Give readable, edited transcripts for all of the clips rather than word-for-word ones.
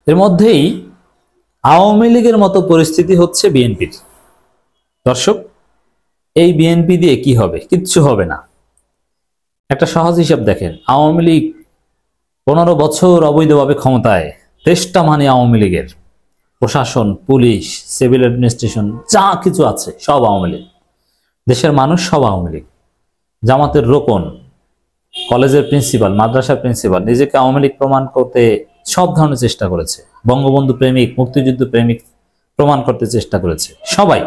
এর মধ্যেই আওয়ামী লীগের মতো পরিস্থিতি হচ্ছে বিএনপির। দর্শক, এই বিএনপি দিয়ে কি হবে? কিচ্ছু হবে না। একটা সহজ হিসাব দেখেন, আওয়ামী লীগ 15 বছর অবৈধভাবে ক্ষমতায়, দেশটা মানে আওয়ামী লীগের, প্রশাসন, পুলিশ, সিভিল অ্যাডমিনিস্ট্রেশন যা কিছু আছে সব আওয়ামী লীগ, দেশের মানুষ সব আওয়ামী লীগ। জামাতের রোকন, কলেজের প্রিন্সিপাল, মাদ্রাসার প্রিন্সিপাল নিজেকে আওয়ামী লীগ প্রমাণ করতে সব ধরনের চেষ্টা করেছে। বঙ্গবন্ধু প্রেমিক, মুক্তিযুদ্ধ প্রেমিক প্রমাণ করতে চেষ্টা করেছে সবাই।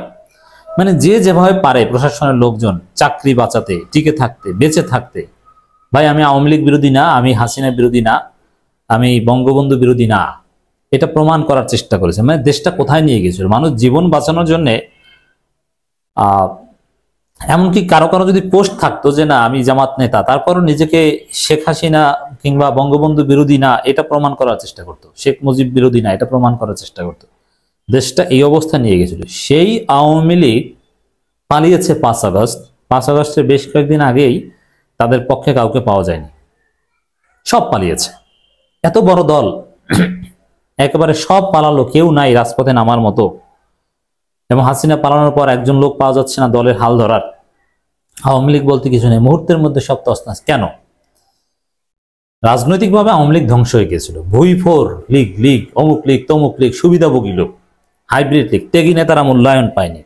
মানে যে যেভাবে পারে প্রশাসনের লোকজন চাকরি বাঁচাতে, টিকে থাকতে, বেঁচে থাকতে, ভাই আমি আওয়ামী লীগ বিরোধী না, আমি হাসিনা বিরোধী না, আমি বঙ্গবন্ধু বিরোধী না, এটা প্রমাণ করার চেষ্টা করেছে। মানে দেশটা কোথায় নিয়ে গেছিল, মানুষ জীবন বাঁচানোর জন্য। এমনকি কারো কারো যদি পোস্ট থাকতো যে না আমি জামাত নেতা, তারপরও নিজেকে শেখ হাসিনা কিংবা বঙ্গবন্ধু বিরোধী না এটা প্রমাণ করার চেষ্টা করতো, শেখ মুজিব বিরোধী না এটা প্রমাণ করার চেষ্টা করতো। দেশটা এই অবস্থা নিয়ে গেছিল। সেই আওয়ামী লীগ পালিয়েছে 5 আগস্ট। 5 আগস্টের বেশ কয়েকদিন আগেই তাদের পক্ষে কাউকে পাওয়া যায়নি, সব পালিয়েছে। এত বড় দল একেবারে সব পালালো, কেউ নাই রাজপথে নামার মতো। এবং হাসিনা পালানোর পর একজন লোক পাওয়া যাচ্ছে না দলের হাল ধরার। আওয়ামী লীগ বলতে কিছু নেই, মুহূর্তের মধ্যে সব তছনছ। কেন? রাজনৈতিকভাবে আওয়ামী লীগ ধ্বংস হয়ে গিয়েছিল। ভুইফোর লীগ, লীগ অমুক লীগ তমুক লীগ, সুবিধাভোগী লোক, হাইব্রিড লীগ, ত্যাগী নেতারা মূল্যায়ন পায়নি।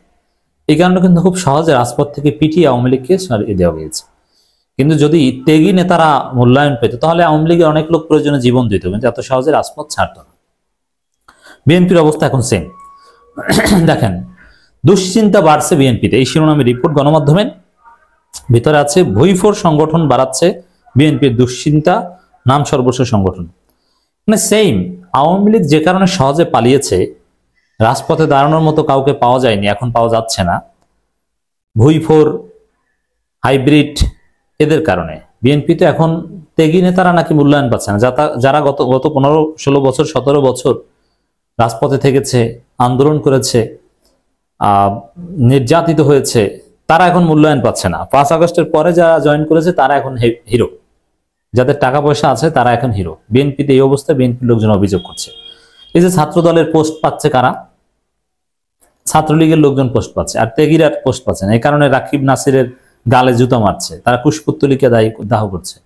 এই কারণে কিন্তু খুব সহজে রাজপথ থেকে পিটিয়ে আওয়ামী লীগকে সরিয়ে দেওয়া গিয়েছে। কিন্তু যদি ত্যাগী নেতারা মূল্যায়ন পেত তাহলে আওয়ামী লীগের অনেক লোক প্রয়োজনে জীবন দিত, কিন্তু এত সহজে রাজপথ ছাড়ত না। বিএনপির অবস্থা এখন সেম। দেখেন, দুশ্চিন্তা বাড়ছে বিএনপিতে, এই শিরোনামে রিপোর্ট গণমাধ্যমের ভিতরে আছে। ভুইফোর সংগঠন বাড়াচ্ছে বিএনপির দুশ্চিন্তা, নাম সর্বস্ব সংগঠন। মানে সেম, আওয়ামী লীগ যে কারণে সহজে পালিয়েছে, রাজপথে দাঁড়ানোর মতো কাউকে পাওয়া যায়নি, এখন পাওয়া যাচ্ছে না, ভুইফোর, হাইব্রিড, এদের কারণে বিএনপি তো এখন ত্যাগী নেতারা নাকি মূল্যায়ন পাচ্ছে না। যারা গত 15-16 বছর, 17 বছর রাজপথে থেকেছে, আন্দোলন করেছে, নির্যাতিত হয়েছে, তারা এখন মূল্যায়ন পাচ্ছে না। 5 আগস্টের পরে যারা জয়েন করেছে তারা এখন হিরো, যাদের টাকা পয়সা আছে তারা এখন হিরো। বিএনপিতে এই অবস্থায় বিএনপির লোকজন অভিযোগ করছে। এই যে ছাত্র দলের পোস্ট পাচ্ছে কারা? ছাত্রলীগের লোকজন পোস্ট পাচ্ছে, আর ত্যাগীরা পোস্ট পাচ্ছে না। এই কারণে রাকিব নাসিরের গালে জুতা মারছে, তারা কুশপুত্তলিকে দাহ করছে,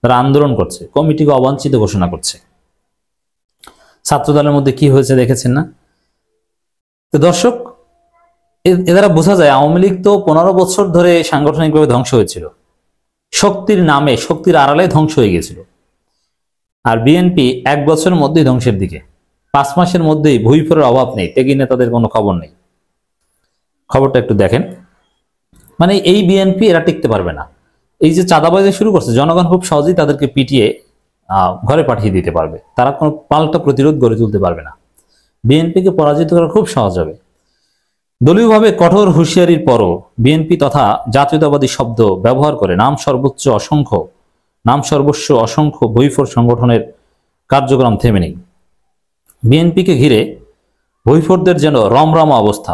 তারা আন্দোলন করছে, কমিটিকে অবাঞ্ছিত ঘোষণা করছে। ছাত্র দলের মধ্যে কি হয়েছে দেখেছেন না? তো দর্শক, এ দ্বারা বোঝা যায় আওয়ামী লীগ তো 15 বছর ধরে সাংগঠনিকভাবে ধ্বংস হয়েছিল, শক্তির নামে, শক্তির আড়ালে ধ্বংস হয়ে গিয়েছিল। আর বিএনপি 1 বছরের মধ্যেই ধ্বংসের দিকে। 5 মাসের মধ্যেই ভুইফোরের অভাব নেই, ত্যাগী নেতাদের কোনো খবর নেই। খবরটা একটু দেখেন। মানে এই বিএনপি এরা টিকতে পারবে না। এই যে চাঁদাবাজি শুরু করছে, জনগণ খুব সহজেই তাদেরকে পিটিয়ে ঘরে পাঠিয়ে দিতে পারবে, তারা কোনো পাল্টা প্রতিরোধ গড়ে তুলতে পারবে না। বিএনপিকে পরাজিত করা খুব সহজ হবে। দলীয়ভাবে কঠোর হুঁশিয়ারির পরও বিএনপি তথা জাতীয়তাবাদী শব্দ ব্যবহার করে নাম সর্বস্ব অসংখ্য ভুইফোর সংগঠনের কার্যক্রম থেমে নেই। বিএনপিকে ঘিরে ভুইফোরদের যেন রমরমা অবস্থা।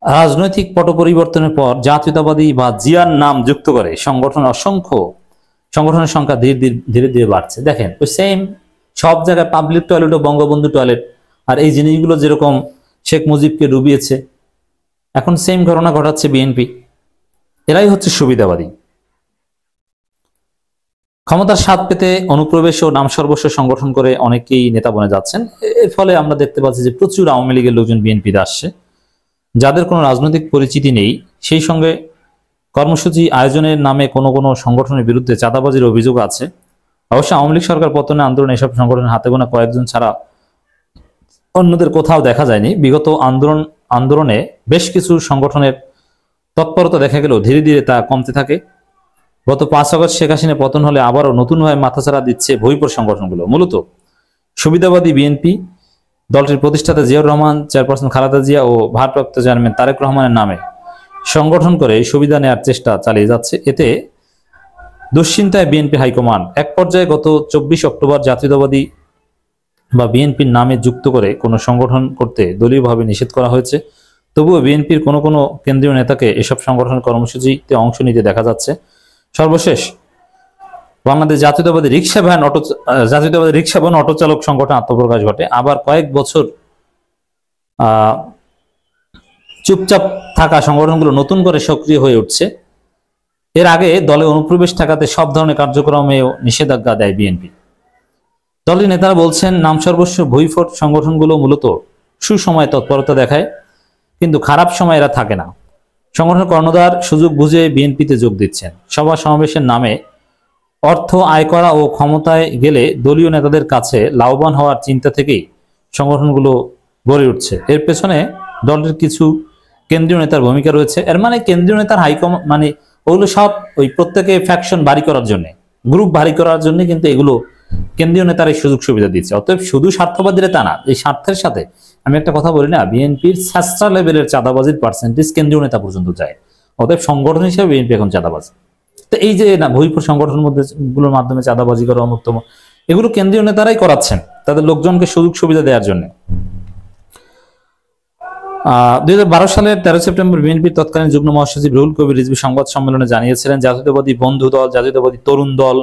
রাজনৈতিক পট পরিবর্তনের পর জাতীয়তাবাদী বা জিয়ার নাম যুক্ত করে সংগঠনের সংখ্যা ধীরে ধীরে বাড়ছে। দেখেন, ওই সেম সব জায়গায় পাবলিক টয়লেট ও বঙ্গবন্ধু টয়লেট, আর এই জিনিসগুলো যেরকম শেখ মুজিবকে ডুবিয়েছে, এখন সেম ঘটনা ঘটাচ্ছে বিএনপি। এরাই হচ্ছে সুবিধাবাদী। ক্ষমতার স্বাদ পেতে অনুপ্রবেশ ও নাম সর্বস্ব সংগঠন করে অনেকেই নেতা বনে যাচ্ছেন। এর ফলে আমরা দেখতে পাচ্ছি যে প্রচুর আওয়ামী লীগের লোকজন বিএনপিতে আসছে, যাদের কোনো রাজনৈতিক পরিচিতি নেই। সেই সঙ্গে কর্মসূচি আয়োজনের নামে কোনো সংগঠনের বিরুদ্ধে চাঁদাবাজির অভিযোগ আছে। অবশ্য আওয়ামী লীগ সরকার পতনে আন্দোলনে এসব সংগঠনের হাতে গোনা কয়েকজন ছাড়া অন্যদের কোথাও দেখা যায়নি। বিগত আন্দোলনে বেশ কিছু সংগঠনের তৎপরতা দেখা গেলেও ধীরে ধীরে তা কমতে থাকে। গত 5 আগস্ট শেখ হাসিনা পতন হলে আবারও নতুনভাবে মাথাচাড়া দিচ্ছে ভুইফোর সংগঠনগুলো। মূলত সুবিধাবাদী বিএনপি দলটির প্রতিষ্ঠাতা জিয়াউর রহমান, চেয়ারপারসন খালেদা জিয়া ও ভারপ্রাপ্ত চেয়ারম্যান তারেক রহমানের নামে সংগঠন করে সুবিধা নেওয়ার চেষ্টা চালিয়ে যাচ্ছে। এতে দুশ্চিন্তায় বিএনপি হাইকমান্ড। এক পর্যায়ে গত 24 অক্টোবর জাতীয়তাবাদী বা বিএনপির নামে যুক্ত করে কোনো সংগঠন করতে দলীয়ভাবে নিষেধ করা হয়েছে। তবুও বিএনপির কোনো কেন্দ্রীয় নেতাকে এসব সংগঠনের কর্মসূচিতে অংশ নিতে দেখা যাচ্ছে। সর্বশেষ বাংলাদেশ জাতীয়তাবাদী রিক্সা ভ্যান অটো চালক সংগঠন আত্মপ্রকাশ ঘটে। আবার কয়েক বছর চুপচাপ থাকা সংগঠনগুলো নতুন করে সক্রিয় হয়ে উঠছে। এর আগে দলে অনুপ্রবেশ ঠেকাতে সব ধরনের কার্যক্রমেও নিষেধাজ্ঞা দেয় বিএনপি। দলের নেতারা বলছেন, নামসর্বস্ব ভুইফোট সংগঠনগুলো মূলত সুসময়ে তৎপরতা দেখায়, কিন্তু খারাপ সময় এরা থাকে না। সংগঠন কর্ণধার সুযোগ বুঝে বিএনপিতে যোগ দিচ্ছেন। সভা সমাবেশের নামে অর্থ আয় করা ও ক্ষমতায় গেলে দলীয় নেতাদের কাছে লাভবান হওয়ার চিন্তা থেকেই সংগঠনগুলো গড়ে উঠছে। এর পেছনে দলের কিছু কেন্দ্রীয় নেতার ভূমিকা রয়েছে। এর মানে কেন্দ্রীয় নেতার মানে ওগুলো সব ওই প্রত্যেকে ফ্যাকশন ভারী করার জন্য, গ্রুপ ভারী করার জন্য কিন্তু এগুলো কেন্দ্রীয় নেতার এই সুযোগ সুবিধা দিচ্ছে। অতএব শুধু স্বার্থবাদীরা তা না, এই স্বার্থের সাথে আমি একটা কথা বলি না, বিএনপির শাস্ত্রা লেভেলের চাঁদাবাজির পার্সেন্টেজ কেন্দ্রীয় নেতা পর্যন্ত যায়। অতএব সংগঠন হিসেবে বিএনপি এখন চাঁদাবাজ। তো এই যে না ভুইফোট সংগঠনের মধ্যে গুলোর মাধ্যমে চাঁদাবাজি করা অন্যতম, এগুলো কেন্দ্রীয় নেতারাই করাচ্ছেন তাদের লোকজনকে সুযোগ সুবিধা দেওয়ার জন্য। 2012 সালের 13 সেপ্টেম্বর বিএনপির তৎকালীন যুগ্ম মহাসচিব রুহুল কবির রিজভী সংবাদ সম্মেলনে জানিয়েছিলেন, জাতীয়তাবাদী বন্ধু দল, জাতীয়তাবাদী তরুণ দল,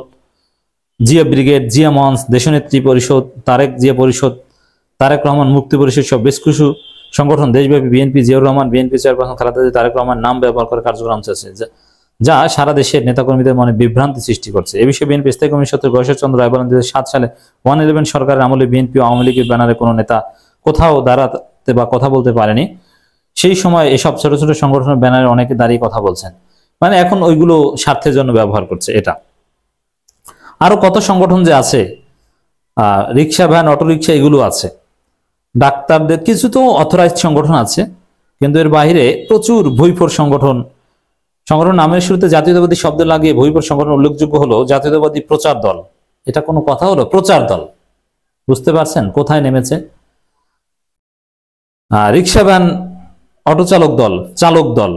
জিয়া ব্রিগেড, জিয়া মঞ্চ, দেশনেত্রী পরিষদ, তারেক জিয়া পরিষদ, তারেক রহমান মুক্তি পরিষদ সব বেশ কিছু সংগঠন দেশব্যাপী BNP, Ziaur Rahman, BNP chairperson Khaleda Zia, Tarique Rahman নাম ব্যবহার করে কার্যক্রম চলছে, যা সারা দেশের নেতাকর্মীদের মনে বিভ্রান্তি সৃষ্টি করছে। এ বিষয়ে বিএনপি স্থায়ী কমিটির সদস্য গয়েশ্বর চন্দ্র রায় বলেন, 2007 সালে 111 সরকারের আমলে বিএনপি ও আওয়ামী লীগের ব্যানারে কোনো নেতা কোথাও দাঁড়াতে বা কথা বলতে পারেনি। সেই সময় এসব ছোট ছোট সংগঠনের ব্যানারে অনেকে দাঁড়িয়ে কথা বলছেন, মানে এখন ওইগুলো স্বার্থের জন্য ব্যবহার করছে। এটা আরো কত সংগঠন যে আছে, রিক্সা ভ্যান অটো রিক্সা এগুলো আছে, ডাক্তারদের কিছু তো অথরাইজড সংগঠন আছে, কিন্তু এর বাইরে প্রচুর ভুইফোট সংগঠন নামের শুরুতে জাতীয়তাবাদী শব্দ লাগিয়ে ভুইফোট সংগঠন উল্লেখযোগ্য হলো জাতীয়তাবাদী প্রচার দল। এটা কোনো কথা হলো? প্রচার দল, বুঝতে পারছেন কোথায় নেমেছে? রিক্সা ভ্যান অটো চালক দল, চালক দল,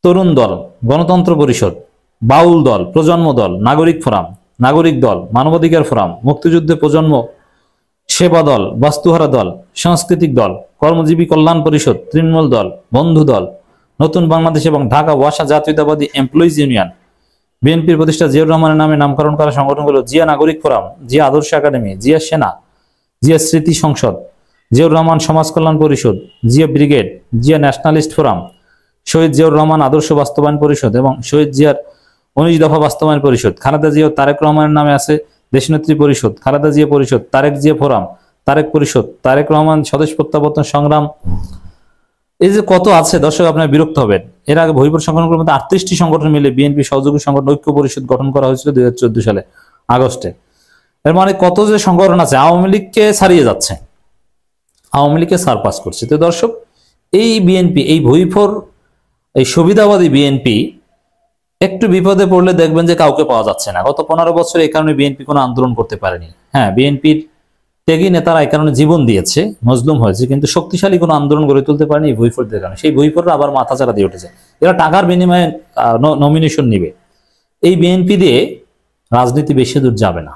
তরুণ দল, গণতন্ত্র পরিষদ, বাউল দল, প্রজন্ম দল, নাগরিক ফোরাম, নাগরিক দল, মানবাধিকার ফোরাম, মুক্তিযুদ্ধে প্রজন্ম সেবা দল, বাস্তুহারা দল, সাংস্কৃতিক দল, কর্মজীবী কল্যাণ পরিষদ, তৃণমূল দল, বন্ধু দল, নতুন বাংলাদেশ এবং ঢাকা ওয়াসা জাতীয়তাবাদী এমপ্লয়িজ ইউনিয়ন। বিএনপির প্রতিষ্ঠা জিয়াউর রহমানের নামে নামকরণ করা সংগঠনগুলো জিয়া নাগরিক ফোরাম, জিয়া আদর্শ একাডেমি, জিয়া সেনা, জিয়া স্মৃতি সংসদ, জিয়াউর রহমান সমাজ কল্যাণ পরিষদ, Zia Brigade, Zia Nationalist Forum, শহীদ জিয়াউর রহমান আদর্শ বাস্তবায়ন পরিষদ এবং শহীদ জিয়ার 19 দফা বাস্তবায়ন পরিষদ। খালেদা জিয়া ও তারেক রহমানের নামে আছে দেশনেত্রী পরিষদ, খালেদা জিয়া পরিষদ, তারেক জিয়া ফোরাম, তারেক পরিষদ, তারেক রহমান স্বদেশ প্রত্যাবর্তন সংগ্রাম। এই যে কত আছে দর্শক, আপনারা বিরক্ত হবেন। এর আগে ভুইফোট সংগঠনগুলোর মধ্যে 38টি সংগঠন মিলে বিএনপি সহযোগী সংগঠন ঐক্য পরিষদ গঠন করা হয়েছিল 2014 সালে আগস্টে। এর মানে কত যে সংগঠন আছে, আওয়ামী লীগকে ছাড়িয়ে যাচ্ছে, আওয়ামী লীগকে সারপাস করছে। তো দর্শক, এই বিএনপি, এই ভুইফোট, এই সুবিধাবাদী বিএনপি একটু বিপদে পড়লে দেখবেন যে কাউকে পাওয়া যাচ্ছে না। গত 15 বছর এই কারণে বিএনপি কোনো আন্দোলন করতে পারেনি। হ্যাঁ, বিএনপির ত্যাগী নেতারা এই কারণে জীবন দিয়েছে, মজলুম হয়েছে, কিন্তু শক্তিশালী কোনো আন্দোলন গড়ে তুলতে পারেনি এই ভুইফোটদের কারণে। সেই ভুইফোটরা আবার মাথাচাড়া দিয়ে উঠেছে। এরা টাকার বিনিময়ে নমিনেশন নিবে। এই বিএনপি দিয়ে রাজনীতি বেশি দূর যাবে না।